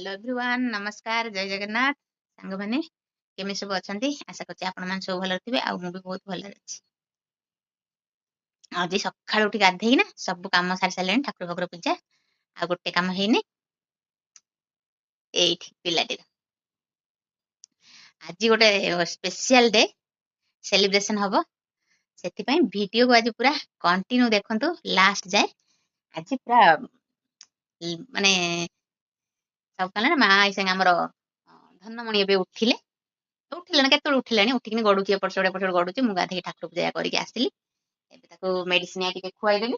Hello everyone नमस्कार जय जगन्नाथ सांग माने केमी सब अछंती आशा करछि आपण मान सब भलो थिबे आ मु भी बहुत भलो अछि। आज सकाळ उठी गाधेई ना सब काम सारी सालेन ठाकुर भगर पूजा आ गोटे काम हेइने एठी पिलाटी आज गोटे स्पेशल डे सेलिब्रेशन हबो सेति पई वीडियो को आज पूरा कंटिन्यू देखंतु लास्ट जाए आज पूरा माने सब कले मा आई संग हमर धनमणि एबे उठिले उठिले ना केतल उठिलेनी उठिकिनी गडुची एपट सेपट गडुची मु गाधेई ठाकुर पूजा करके आसिली एबे ताको मेडिसिन आ टिके खुआई देबी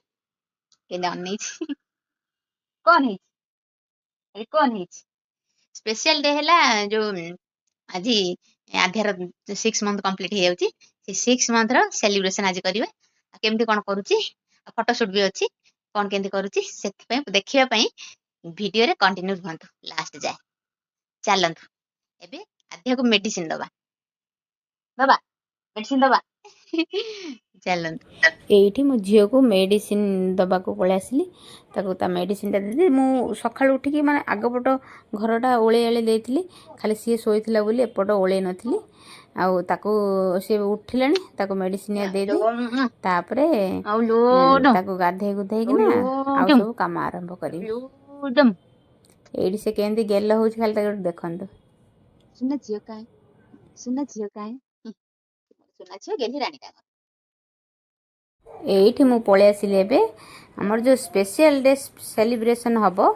केंदा अनैछि कोन है अरे कोन है स्पेशल डे हैला जो आज आध्यार 6 मंथ कंप्लीट हो जाउची से 6 मंथ रो सेलिब्रेशन आज करिवे केमती कोन करूची फोटोशूट भी अछि कोन केमती करूची सेति पई देखिबा पई वीडियो रे कंटिन्यू रहंतु लास्ट जाए चलंतु एबे आध्या को मेडिसिन दबा दबा मेडिसिन दबा चलंतु एठी मो झियो को मेडिसिन दबा को पळे आसली ताको ता मेडिसिन ता दे मु सखाळ उठी की माने आगपट घरटा ओळे एळे देथिली खाली सी सोइथिला बोली एपट ओळे नथिली आ ताको से उठिलानी ताको मेडिसिन या दे दे तापरे ताको गाधे गुधे कि ना आ सब काम आरंभ करी एडी से केंदी गेल होछ खाली ताको देखंतु सुना झियो काहे सुना झियो गेली रानी ता एठी मु पळे आसिले एबे हमर जो स्पेशल डे सेलिब्रेशन हबो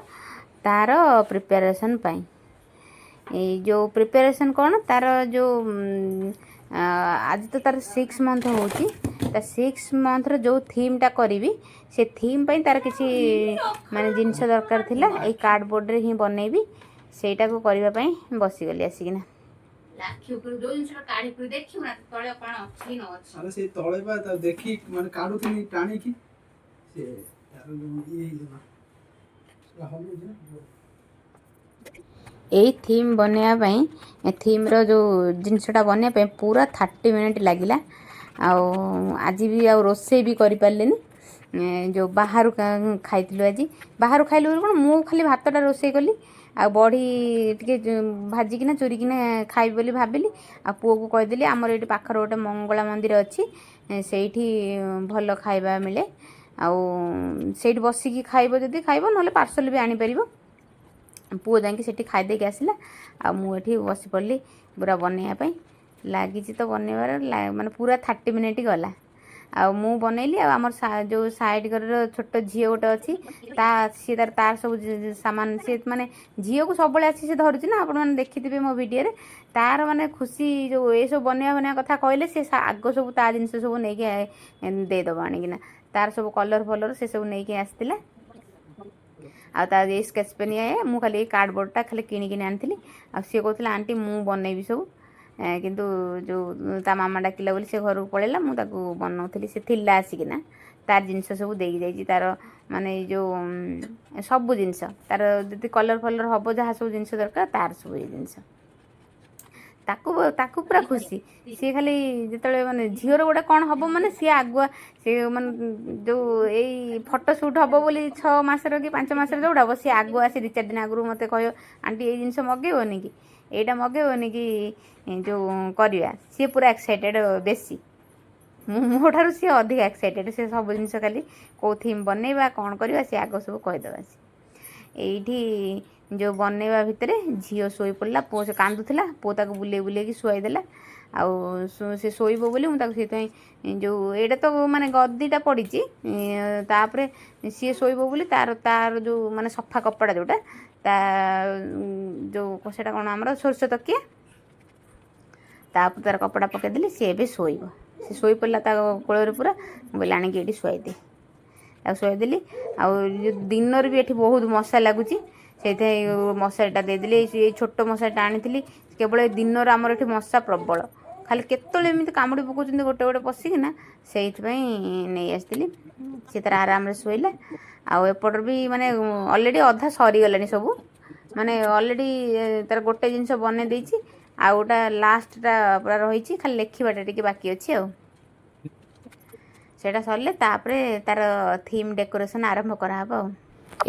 तार प्रिपरेशन पाई ए जो प्रिपरेशन कोन तार जो आज तो तार 6 मंथ होची ता 6 मंथ रो जो थीम टा करबी से थीम पई तार किछि माने जिंस दरकार थिला ए कार्डबोर्ड रे ही बनेबी सेटा को करबा पई बसी गली आसीकिना लाखी ऊपर जो जिंस काढी पुरी देखिउ ना तळे कोन अछि न अछि अरे से तळे बा त देखि माने काढु थी टाणी की से यार ये ए थीम बनया पई ए थीम रो जो जिंसटा बनया पई पूरा 30 मिनिट लागिला आ आज भी आ रोसे भी करि पालेनी जो बाहर खाइतिलु आज बाहर खाइलु कोन मु खाली भातटा रोसे कली आ बड़ी टिके भाजी किना चोरी किना खाइ बोली भाबिली आ पुओ को कहि देली हमर एठी पाखर गोटे मंगला मंदिर अछि सेठी भलो खाइबा मिले आ सेठी बसी की खाइबो जदी खाइबो नले पार्सल भी आनी परिबो पुओ जाके सेठी खाइ दे के आसिला आ मु एठी बसी पड़ली पूरा बनेया पई लागी छि तो बनेबार माने पूरा 30 मिनिट गला आ मु बनैली आ हमर जो साइड घर छोट झियो गोटे अछि ता सी तार सब सामान से माने झियो को सब बळे अछि से धरुछि ना आपण माने देखिथिबे मो वीडियो रे तार माने खुशी जो ए सब बनेया कथा कहले से आगो सब ता जिंस सब नै के दे दबा आनी किना तार सब कलर फलर से सब नै के आस्तिला आ ता स्केच पेन आए मु खाली कार्डबोर्ड टा खाली किनी किनी आनथिली आ से कहथिला आंटी मु बनेबी सब किंतु जो ता मामा डाकिला बोली से घर को पळेला मु ताको बनौथिली से थिला आसिकिना तार जिंस सब देई जाई तार माने जो सब जिंस तार जति कलर फलर हबो जहा सब जिंस दरकार तार सब जिंस ताकू ताकू पूरा खुशी सी खाली जतले माने झियोर गोटे कोन हबो माने सी आगुआ से माने जो एई फोटोशूट हबो बोली 6 मासर कि 5 मासर जोडा बस सी आगुआ से 2-4 दिन आगु मते कहयो आंटी ए जिंस मगेबोनी कि एटा मगेबोनी कि जो करिया सी पूरा एक्साइटेड बेसी मोठारु सी अधिक एक्साइटेड से सब जिंस खाली को थीम बनेबा कोन करबा सी आगो सब कहि दबा सी एठी जो बनेबा भितरे झियो सोई पड़ला पो से कांदुथिला पो ताको बुले बुले की सोई देला आ से सोईबो बोली मु ताको सेतै जो एटा तो माने गद्दीटा पड़ीची तापरे सी सोईबो बोली तार तार जो माने सफा कपड़ा जोटा ता जो सेटा कोन हमर सोरस तकिया ताप तार कपड़ा पके देली से एबे सोईबो से सोई पड़ला ता कोଳରେ पूरा बोली आनी के एठी सोई दे ता सोई देली आ दिनर भी एठी बहुत मशा लागुची सेथे मशाटा दे देली ए छोटो मशाटा आनीथिली केवल दिनर हमर एठी मशा प्रबल खाली केतले एमिति कामुडी पकोचंदी गोटे गोटे पसिकिना सेइथ पई नै आस्तिली से तार आराम रे सोइला आ एपटर भी माने ऑलरेडी अधा सरी गलानी सब माने ऑलरेडी तार गोटे जिंस बने देइछि आ ओटा लास्ट टा पूरा रहिछि खाली लेखिबाटा टिके बाकी अछि आ सेटा सरले तापरे तार थीम डेकोरेशन आरंभ करा हबो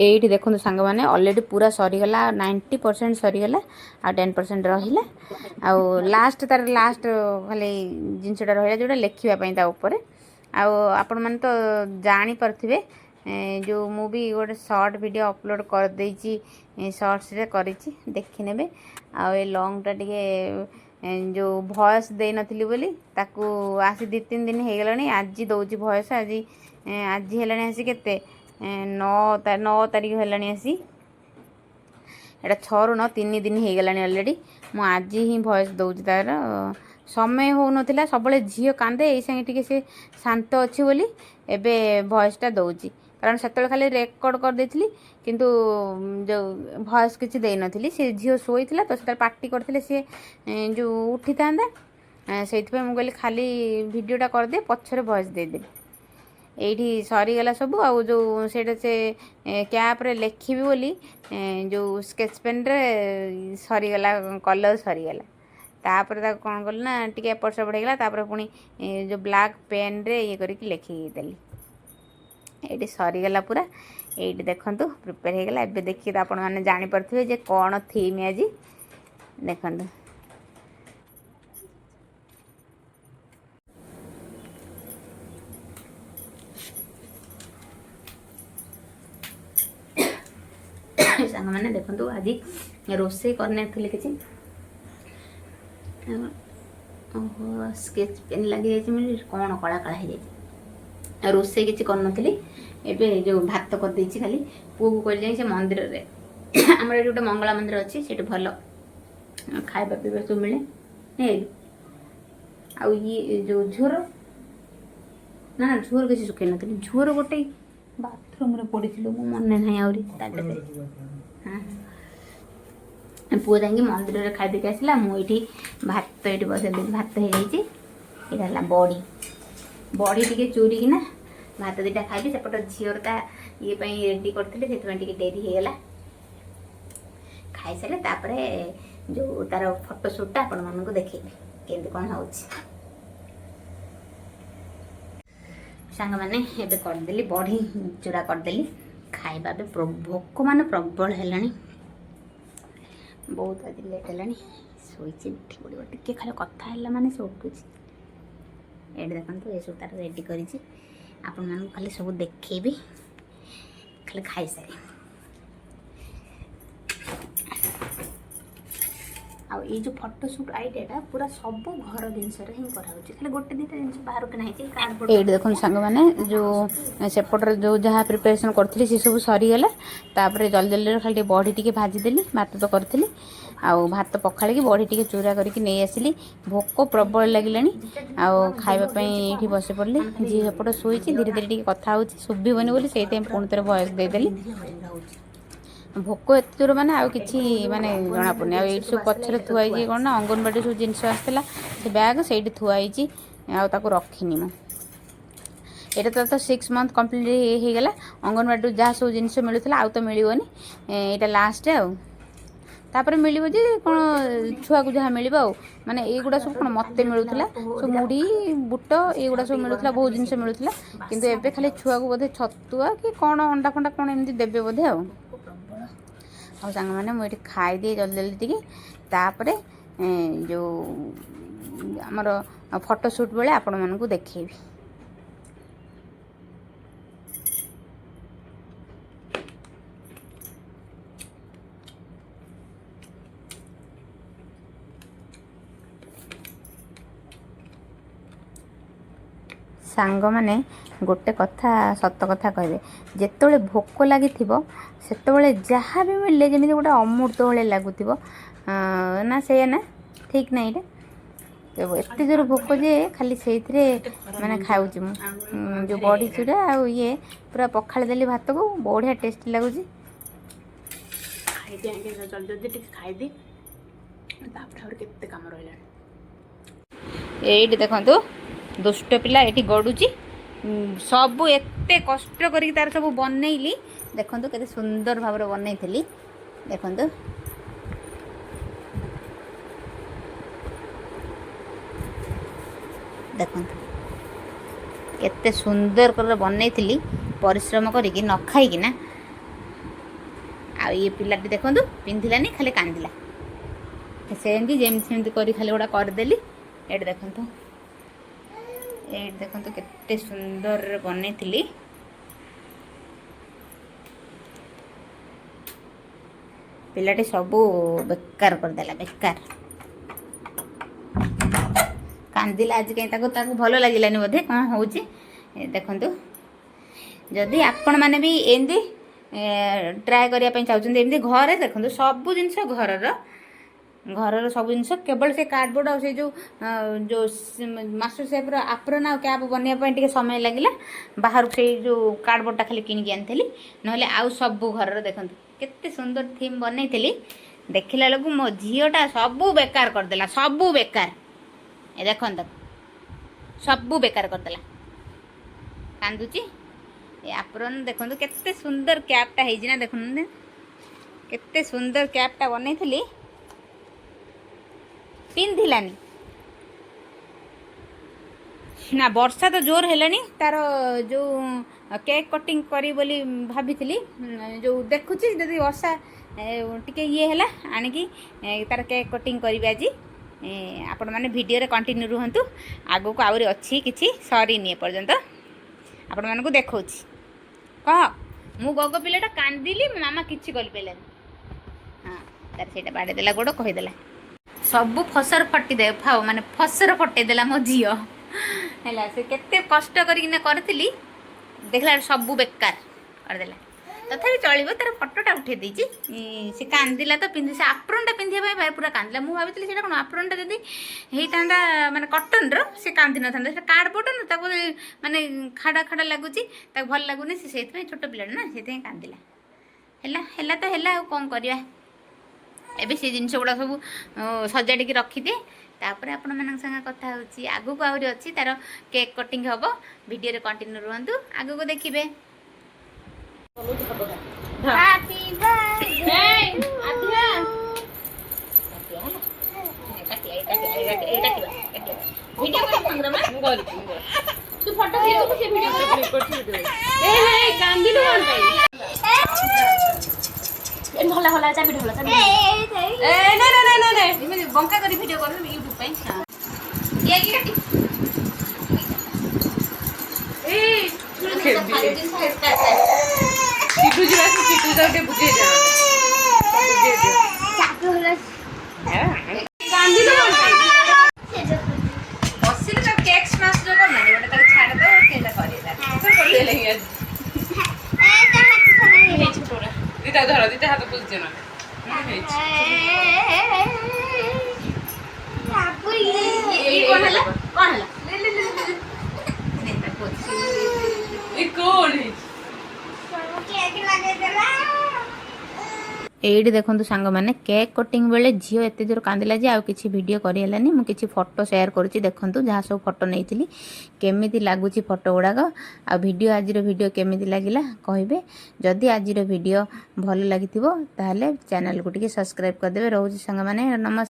এইଠି ଦେଖନ୍ତୁ ସାଙ୍ଗମାନେ ଅଲରେଡ଼ି ପୁରା ସରିଗଲା 90% ସରିଗଲା ଆଉ 10% ରହିଲା ଆଉ ତାର ଲାଷ୍ଟ ଖାଲି ଜିନିଷଟା ରହିଲା ଯେଉଁଟା ଲେଖିବା ପାଇଁ ତା ଉପରେ ଆଉ ଆପଣମାନେ ତ ଜାଣିପାରୁଥିବେ ଯେଉଁ ମୁଁ ବି ଗୋଟେ ସର୍ଟ ଭିଡ଼ିଓ ଅପଲୋଡ଼ କରିଦେଇଛି ସର୍ଟସରେ କରିଛି ଦେଖିନେବେ ଆଉ ଏ ଲଙ୍ଗଟା ଟିକେ ଯେଉଁ ଭଏସ୍ ଦେଇନଥିଲି ବୋଲି ତାକୁ ଆସି 2-3 ଦିନ ହେଇଗଲାଣି ଆଜି ଦେଉଛି ଭଏସ୍ ଆଜି ହେଲାଣି ଆସି କେତେ 9 ତାରିଖ ହେଲାଣି ଆସି ଏଇଟା 6ରୁ 9 3 ଦିନ ହେଇଗଲାଣି ଅଲରେଡ଼ି ମୁଁ ଆଜି ହିଁ ଭଏସ୍ ଦେଉଛି ତାର ସମୟ ହେଉନଥିଲା ସବୁବେଳେ ଝିଅ କାନ୍ଦେ ଏଇ ସାଙ୍ଗେ ଟିକେ ସେ ଶାନ୍ତ ଅଛି ବୋଲି ଏବେ ଭଏସ୍ଟା ଦେଉଛି କାରଣ ସେତେବେଳେ ଖାଲି ରେକର୍ଡ଼ କରିଦେଇଥିଲି କିନ୍ତୁ ଯେଉଁ ଭଏସ୍ କିଛି ଦେଇନଥିଲି ସେ ଝିଅ ଶୋଇଥିଲା ତ ସେତେବେଳେ ପାଟି କରିଥିଲେ ସିଏ ଯେଉଁ ଉଠିଥାନ୍ତା ସେଇଥିପାଇଁ ମୁଁ କହିଲି ଖାଲି ଭିଡ଼ିଓଟା କରିଦିଏ ପଛରେ ଭଏସ୍ ଦେଇଦେବି ଏଇଠି ସରିଗଲା ସବୁ ଆଉ ଯେଉଁ ସେଇଟା ସେ କ୍ୟାପ୍ରେ ଲେଖିବି ବୋଲି ଯେଉଁ ସ୍କେଚ୍ ପେନ୍ରେ ସରିଗଲା କଲର୍ ସରିଗଲା ତାପରେ ତାକୁ କ'ଣ କଲି ନା ଟିକେ ଏପଟ ସେପଟ ହେଇଗଲା ତାପରେ ପୁଣି ଯେଉଁ ବ୍ଲାକ୍ ପେନ୍ରେ ଇଏ କରିକି ଲେଖିଦେଲି ଏଇଠି ସରିଗଲା ପୁରା ଏଇଠି ଦେଖନ୍ତୁ ପ୍ରିପେୟାର ହେଇଗଲା ଏବେ ଦେଖିକି ତ ଆପଣମାନେ ଜାଣିପାରୁଥିବେ ଯେ କ'ଣ ଥିମ୍ ଆଜି ଦେଖନ୍ତୁ ସାଙ୍ଗମାନେ ଦେଖନ୍ତୁ ଆଜି ରୋଷେଇ କରିନଥିଲି କିଛି ଓହୋ ସ୍କେଚ୍ ପେନ୍ ଲାଗିଯାଇଛି ମାନେ କ'ଣ କଳା କଳା ହେଇଯାଇଛି ରୋଷେଇ କିଛି କରିନଥିଲି ଏବେ ଯେଉଁ ଭାତ କରିଦେଇଛି ଖାଲି ପୁଅକୁ କହିଲି ଯାଇ ସେ ମନ୍ଦିରରେ ଆମର ଏଠି ଗୋଟେ ମଙ୍ଗଳା ମନ୍ଦିର ଅଛି ସେଠି ଭଲ ଖାଇବା ପିଇବା ସବୁ ମିଳେ ଆଉ ଇଏ ଯେଉଁ ଝିଅର ନା ଝିଅର କିଛି ଶୁଖେଇ ନଥିଲି ଝିଅର ଗୋଟେ ବାଥରୁମ୍ରେ ପଡ଼ିଥିଲୁ ମୁଁ ମନେ ନାହିଁ ଆହୁରି ପୁଅ ଯାଇକି ମନ୍ଦିରରେ ଖାଇଦେଇକି ଆସିଲା ମୁଁ ଏଇଠି ଭାତ ଏଇଠି ବସେଇଦେଲି ଭାତ ହେଇଯାଇଛି ଏଇଟା ହେଲା ବଢ଼ି ଟିକେ ଚୁରିକିନା ଭାତ ଦୁଇଟା ଖାଇବି ସେପଟ ଝିଅର ତା ଇଏ ପାଇଁ ରେଡ଼ି କରିଥିଲି ସେଥିପାଇଁ ଟିକେ ଡେରି ହେଇଗଲା ଖାଇସାରିଲେ ତାପରେ ଯେଉଁ ତାର ଫଟୋସୁଟ୍ଟା ଆପଣମାନଙ୍କୁ ଦେଖେଇବି କେମିତି କ'ଣ ହେଉଛି ସାଙ୍ଗମାନେ ଏବେ କରିଦେଲି ବଢ଼ି ଚୁରା କରିଦେଲି ଖାଇବା ଏବେ ଭୋକ ମାନେ ପ୍ରବଳ ହେଲାଣି ବହୁତ ଆଜି ଲେଟ୍ ହେଲାଣି ଶୋଇଛି ଉଠି ପଡ଼ିବ ଟିକେ ଖାଲି କଥା ହେଲା ମାନେ ସେ ଉଠୁଛି ଏଇଠି ଦେଖନ୍ତୁ ଏସବୁ ତାର ରେଡ଼ି କରିଛି ଆପଣମାନଙ୍କୁ ଖାଲି ସବୁ ଦେଖେଇବି ଖାଲି ଖାଇସାରି ଆଉ ଏଇ ଯେଉଁ ଫଟୋସୁଟ୍ ଆଇଡ଼ିଆଟା ପୁରା ସବୁ ଘର ଜିନିଷରେ ହିଁ କରାହେଉଛି ଖାଲି ଗୋଟେ ଦୁଇଟା ଜିନିଷ ବାହାରୁ କିଣା ହେଇଛି କାର୍ଡ଼ବୋର୍ଡ଼ ଏଇଠି ଦେଖନ୍ତୁ ସାଙ୍ଗମାନେ ଯେଉଁ ସେପଟରେ ଯେଉଁ ଯାହା ପ୍ରିପାରେସନ୍ କରିଥିଲି ସେସବୁ ସରିଗଲା ତାପରେ ଜଲ୍ଦି ଜଲ୍ଦିରେ ଖାଲି ଟିକେ ବଢ଼ି ଟିକେ ଭାଜିଦେଲି ଭାତ ତ କରିଥିଲି ଆଉ ଭାତ ପଖାଳିକି ବଢ଼ି ଟିକେ ଚୁରା କରିକି ନେଇ ଆସିଲି ଭୋକ ପ୍ରବଳ ଲାଗିଲାଣି ଆଉ ଖାଇବା ପାଇଁ ଏଇଠି ବସି ପଡ଼ିଲି ଝିଅ ସେପଟ ଶୋଇଛି ଧୀରେ ଧୀରେ ଟିକେ କଥା ହେଉଛି ଶୁଭିବନି ବୋଲି ସେଇଥିପାଇଁ ପୁଣି ଥରେ ଭଏସ୍ ଦେଇଦେଲି ଭୋକ ଏତେ ଜୋର ମାନେ ଆଉ କିଛି ମାନେ ଜଣାପଡ଼ୁନି ଆଉ ଏଇଠି ସବୁ ପଛରେ ଥୁଆ ହେଇଛି କ'ଣ ନା ଅଙ୍ଗନବାଡ଼ି ସବୁ ଜିନିଷ ଆସିଥିଲା ସେ ବ୍ୟାଗ୍ ସେଇଠି ଥୁଆ ହେଇଛି ଆଉ ତାକୁ ରଖିନି ମୁଁ ଏଇଟା ତ 6 ମନ୍ଥ କମ୍ପ୍ଲିଟ୍ ହେଇଗଲା ଅଙ୍ଗନବାଡ଼ିରୁ ଯାହା ସବୁ ଜିନିଷ ମିଳୁଥିଲା ଆଉ ତ ମିଳିବନି ଏଇଟା ଲାଷ୍ଟ ଆଉ ତାପରେ ମିଳିବ ଯେ କ'ଣ ଛୁଆକୁ ଯାହା ମିଳିବ ଆଉ ମାନେ ଏଇଗୁଡ଼ା ସବୁ କ'ଣ ମୋତେ ମିଳୁଥିଲା ସବୁ ମୁଢ଼ି ବୁଟ ଏଇଗୁଡ଼ା ସବୁ ମିଳୁଥିଲା ବହୁତ ଜିନିଷ ମିଳୁଥିଲା କିନ୍ତୁ ଏବେ ଖାଲି ଛୁଆକୁ ବୋଧେ ଛତୁଆ କି କ'ଣ ଅଣ୍ଡା ଫଣ୍ଡା କ'ଣ ଏମିତି ଦେବେ ବୋଧେ ଆଉ ସାଙ୍ଗମାନେ ମୁଁ ଏଠି ଖାଇଦିଏ ଜଲ୍ଦି ଜଲ୍ଦି ଟିକେ ତାପରେ ଯେଉଁ ଆମର ଫଟୋସୁଟ୍ ବେଳେ ଆପଣମାନଙ୍କୁ ଦେଖେଇବି ସାଙ୍ଗମାନେ ଗୋଟେ କଥା ସତ କଥା କହିବେ ଯେତେବେଳେ ଭୋକ ଲାଗିଥିବ ସେତେବେଳେ ଯାହା ବି ମିଳିଲେ ଯେମିତି ଗୋଟେ ଅମୃତ ଭଳିଆ ଲାଗୁଥିବ ନା ସେଇଆ ନା ଠିକ୍ ନା ଏଇଟା ଏତେ ଜୋର ଭୋକ ଯେ ଖାଲି ସେଇଥିରେ ମାନେ ଖାଉଛି ମୁଁ ଯେଉଁ ବଢ଼ି ଚୁରା ଆଉ ଇଏ ପୁରା ପଖାଳି ଦେଲି ଭାତକୁ ବଢ଼ିଆ ଟେଷ୍ଟି ଲାଗୁଛି ଖାଇଦିଏ ଆଜ୍ଞା ଜଲ୍ଦି ଜଲ୍ଦି ଟିକେ ଖାଇଦିଏ ତାପରେ ଆହୁରି କେତେ କାମ ରହିଲାଣି ଏଇଠି ଦେଖନ୍ତୁ ଦୁଷ୍ଟ ପିଲା ଏଠି ଗଡ଼ୁଛି ସବୁ ଏତେ କଷ୍ଟ କରିକି ତାର ସବୁ ବନେଇଲି ଦେଖନ୍ତୁ କେତେ ସୁନ୍ଦର ଭାବରେ ବନେଇଥିଲି ଦେଖନ୍ତୁ ଦେଖନ୍ତୁ କେତେ ସୁନ୍ଦର କରି ବନେଇଥିଲି ପରିଶ୍ରମ କରିକି ନ ଖାଇକିନା ଆଉ ये पिलाटी देखंतु पिंधिलानी खाली कांदिला सेमती जेमती सेमती करी खाली गोटा करदेली एट देखंतु केते सुंदर बनैथिली पिलाटी सबू बेकार करदेला बेकार कांदिला आज कहीं भल लगिलानी बोधे कौन हूँ देखु जदि आपण मैंने भी एमती ट्राए करने चाहते एमती घरे देखो सबू जिन घर सब जिन केवल से कार्डबोर्ड और से जो जो मास्टर सेफ आप्रोन आ कैप बनवाई समय लगे बाहर से जो कार्डबोर्डटा खाली किनिकी आनी ना आउ सबू घर देखो केते सुंदर थीम बनई देखला बेलू मो झीटा सबू बेकार करदेला सबू बेकार ए देख सबू बेकार करदेला कांदुची ए आप्रोन देखो केते सुंदर कैपटा है देखु केते सुंदर कैपटा बनई पिंधिलानी ना वर्षा तो जोर है तार जो केक कटिंग करी बोली भाभी जो देखुची जदि वर्षा टिके ये है आणिकी तार केक कटिंग करी आज आपण मैंने वीडियो रे कंटिन्यू रुहंतु आगो को आउरी अच्छी किछि सरीनी एपर्यंत आपण मानकु देखौछि कह मु गग पिलाटा कांदिली मामा किछि करि पेलानी हाँ तार सेटा बाडे देला गोड़ कहि देला सबू फसर फटी दे फाओ माने फसर फटे देला मो झियो हैला से केते कष्ट करिकिना करथिली देखला सबू बेकार कर देला तथापि चलिबो तार फोटोटा उठे देछि से कांदिला तो पिंधि से आप्रोनटा पिंधिया भाई पूरा कांदिला मु भाबितली सेटा कोन आप्रोनटा जदी हेइतांदा माने कॉटन रो से कांदि न थांदा से कार्डबोर्ड न ताको माने खाड़ा खाड़ा लागुची ताको भल लागुनी से सेथि छोट पिला ना सेथि कांदिला हैला हैला तो हैला आ कोन करिया एबे से जिनस गुड़ा सब सजाड़ी रखी दिए तापर आपण मान संगे कथा होची आगु को आउरी अछि तार केक कटिंग हबो वीडियो रे कंटिन्यू रहंतु आगु को देखिबे हैप्पी बर्थडे आधिया वीडियो कर संग्राम तू फोटो दे तू से वीडियो कर ए हे कांदिलु कोन भाई होला होला चाबी ढोला चाबी ए ना ना ना ना इमे बंका करी वीडियो कर YouTube पे हां ये की काटी ए सीटू जी बस सीटू जाके बुझे जा चाकू होला गांधी लो बसिल का केक स्मैश जो करना है बड़ा ताके छाड़ दो केला करेला तो कर ले लेंगे ए जहां हे छोटोरा दीटा धर दीटा हाथ पुछ देना बाबू ये कौन हला ले ले ले दीटा पुछ ये कौन है केक लगे देला एडी देखंतु सांग माने केक कटिंग बेले झियो एते जोर कांदिला जे आ किछि वीडियो करि हलानी मु किछि फोटो शेयर करूची देखंतु जहा सब फोटो नेइथिली केमिति लागुची फोटो गुडाक आ वीडियो आजिरो वीडियो केमिति लागिला कहिबे जदि आजिरो वीडियो भल लागिथिबो ताहले चैनल को टिके सब्सक्राइब कर देबे रहउची सांग माने नमस्कार।